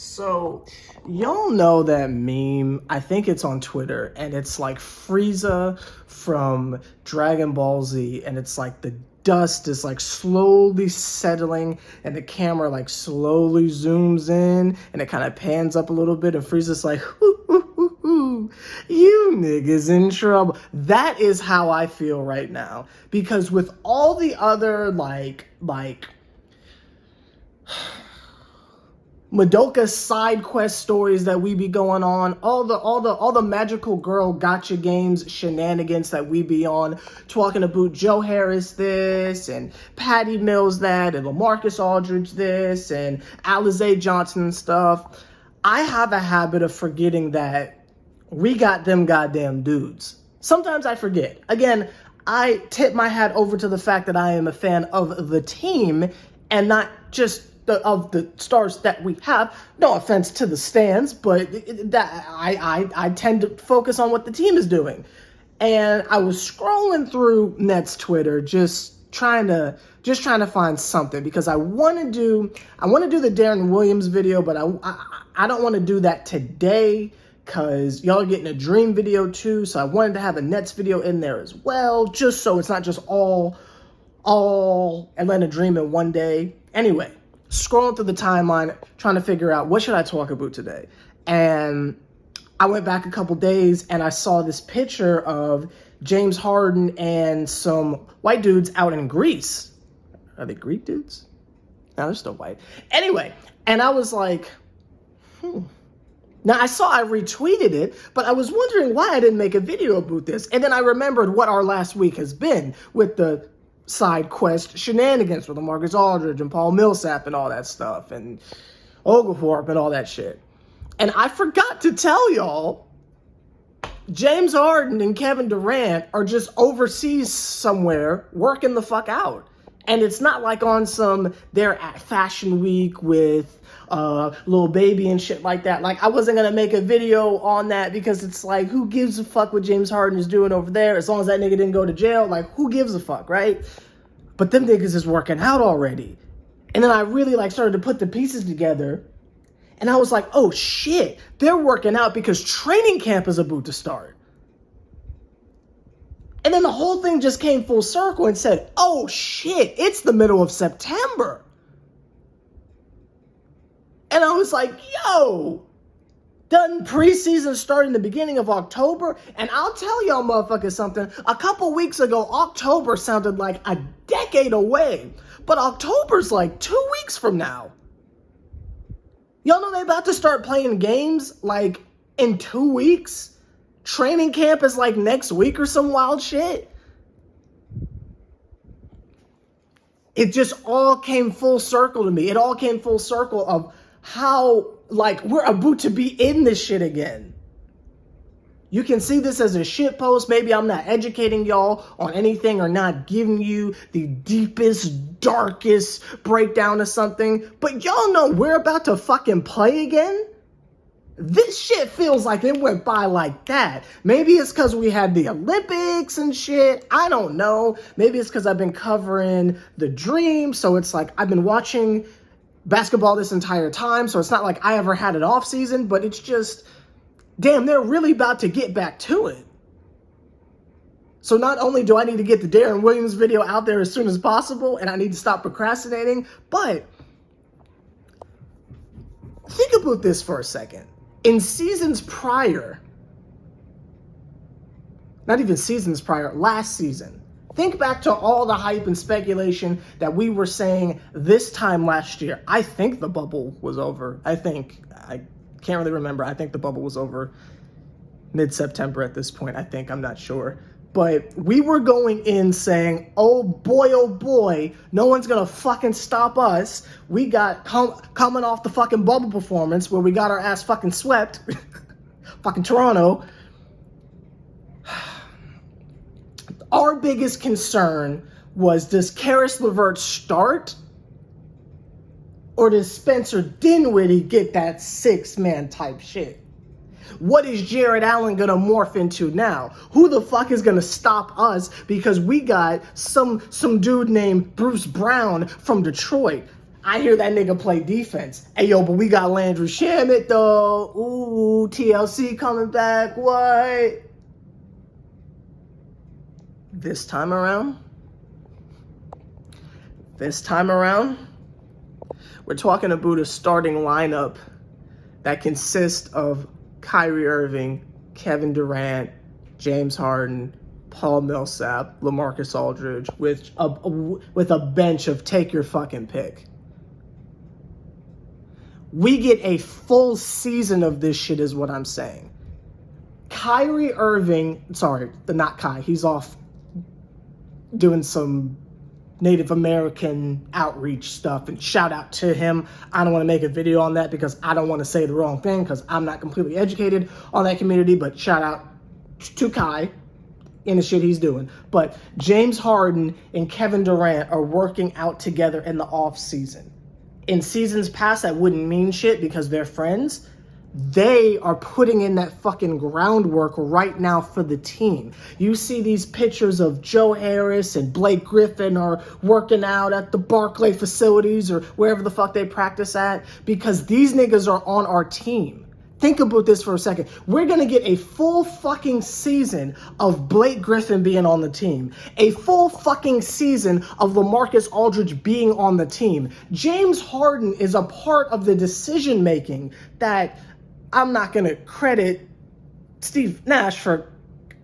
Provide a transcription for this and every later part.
So, y'all know that meme? I think it's on Twitter, and it's like Frieza from Dragon Ball Z, and it's like the dust is like slowly settling, and the camera like slowly zooms in, and it kind of pans up a little bit, and Frieza's like, hoo, hoo, hoo, hoo, you niggas in trouble. That is how I feel right now, because with all the other like Madoka side quest stories that we be going on, all the magical girl gotcha games shenanigans that we be on, talking about Joe Harris this and Patty Mills that and LaMarcus Aldridge this and Alize Johnson and stuff. I have a habit of forgetting that we got them goddamn dudes. Sometimes I forget. Again, I tip my hat over to the fact that I am a fan of the team and not just of the stars that we have. No offense to the stands, but that I tend to focus on what the team is doing. And I was scrolling through Nets Twitter, just trying to find something, because I want to do the Darren Williams video, but I don't want to do that today because y'all are getting a Dream video too. So I wanted to have a Nets video in there as well, just so it's not just all Atlanta Dream in one day. Anyway, scrolling through the timeline, trying to figure out what should I talk about today. And I went back a couple days and I saw this picture of James Harden and some white dudes out in Greece. Are they Greek dudes? No, they're still white. Anyway, and I was like, Now, I retweeted it, but I was wondering why I didn't make a video about this. And then I remembered what our last week has been with the side quest shenanigans with LaMarcus Aldridge and Paul Millsap and all that stuff and Okafor and all that shit. And I forgot to tell y'all, James Harden and Kevin Durant are just overseas somewhere working the fuck out. And it's not like on they're at Fashion Week with Lil Baby and shit like that. Like, I wasn't going to make a video on that because it's like, who gives a fuck what James Harden is doing over there? As long as that nigga didn't go to jail, like, who gives a fuck, right? But them niggas is working out already. And then I really started to put the pieces together. And I was like, oh shit, they're working out because training camp is about to start. And then the whole thing just came full circle and said, oh shit, it's the middle of September. And I was like, yo, doesn't preseason start in the beginning of October? And I'll tell y'all motherfuckers something. A couple weeks ago, October sounded like a decade away. But October's like 2 weeks from now. Y'all know they about to start playing games like in 2 weeks? Training camp is like next week or some wild shit. It just all came full circle to me. It all came full circle of how we're about to be in this shit again. You can see this as a shit post. Maybe I'm not educating y'all on anything or not giving you the deepest, darkest breakdown of something. But y'all know we're about to fucking play again. This shit feels like it went by like that. Maybe it's because we had the Olympics and shit. I don't know. Maybe it's because I've been covering the Dream. So it's like I've been watching basketball this entire time. So it's not like I ever had an off season, but it's just, damn, they're really about to get back to it. So not only do I need to get the Darren Williams video out there as soon as possible, and I need to stop procrastinating, but think about this for a second. In seasons prior, not even seasons prior, last season, think back to all the hype and speculation that we were saying this time last year. I think the bubble was over. I can't really remember. I think the bubble was over mid-September at this point. I'm not sure. But we were going in saying, oh boy, no one's going to fucking stop us. We got coming off the fucking bubble performance where we got our ass fucking swept. Fucking Toronto. Our biggest concern was, does Karis LeVert start? Or does Spencer Dinwiddie get that 6-man type shit? What is Jared Allen going to morph into now? Who the fuck is going to stop us because we got some dude named Bruce Brown from Detroit? I hear that nigga play defense. Hey, yo, but we got Landry Shamet, though. Ooh, TLC coming back. What? This time around, we're talking about a starting lineup that consists of Kyrie Irving, Kevin Durant, James Harden, Paul Millsap, LaMarcus Aldridge, with a bench of take your fucking pick. We get a full season of this shit is what I'm saying. Kyrie Irving, not Kai, he's off doing some Native American outreach stuff, and shout out to him. I don't want to make a video on that because I don't want to say the wrong thing because I'm not completely educated on that community, but shout out to Kai in the shit he's doing. But James Harden and Kevin Durant are working out together in the off season. In seasons past, that wouldn't mean shit because they're friends. They are putting in that fucking groundwork right now for the team. You see these pictures of Joe Harris and Blake Griffin are working out at the Barclay facilities or wherever the fuck they practice at because these niggas are on our team. Think about this for a second. We're going to get a full fucking season of Blake Griffin being on the team. A full fucking season of LaMarcus Aldridge being on the team. James Harden is a part of the decision making that I'm not going to credit Steve Nash for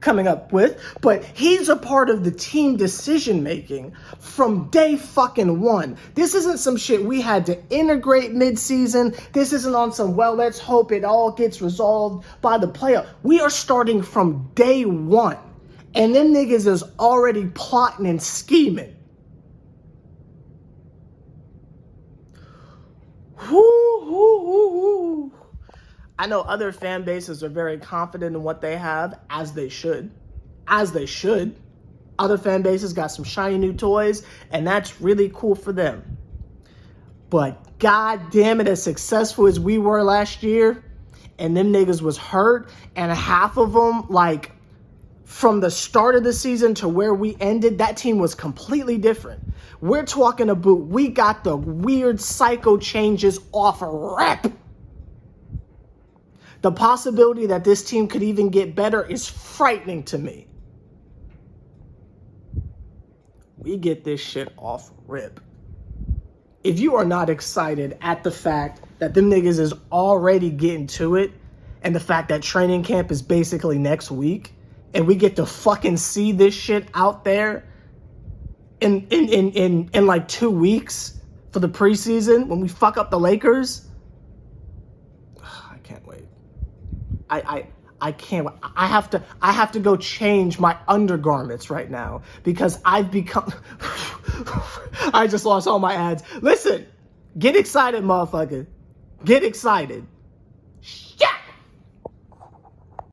coming up with, but he's a part of the team decision making from day fucking one. This isn't some shit we had to integrate mid-season. This isn't on some, well, let's hope it all gets resolved by the playoff. We are starting from day one, and them niggas is already plotting and scheming. I know other fan bases are very confident in what they have, as they should. Other fan bases got some shiny new toys, and that's really cool for them. But god damn it, as successful as we were last year, and them niggas was hurt, and half of them, like, from the start of the season to where we ended, that team was completely different. We're talking about we got the weird psycho changes off rep. The possibility that this team could even get better is frightening to me. We get this shit off rip. If you are not excited at the fact that them niggas is already getting to it, and the fact that training camp is basically next week, and we get to fucking see this shit out there in like 2 weeks for the preseason when we fuck up the Lakers, I can't wait. I can't. I have to go change my undergarments right now because I've become. I just lost all my ads. Listen, get excited, motherfucker. Get excited. Shit.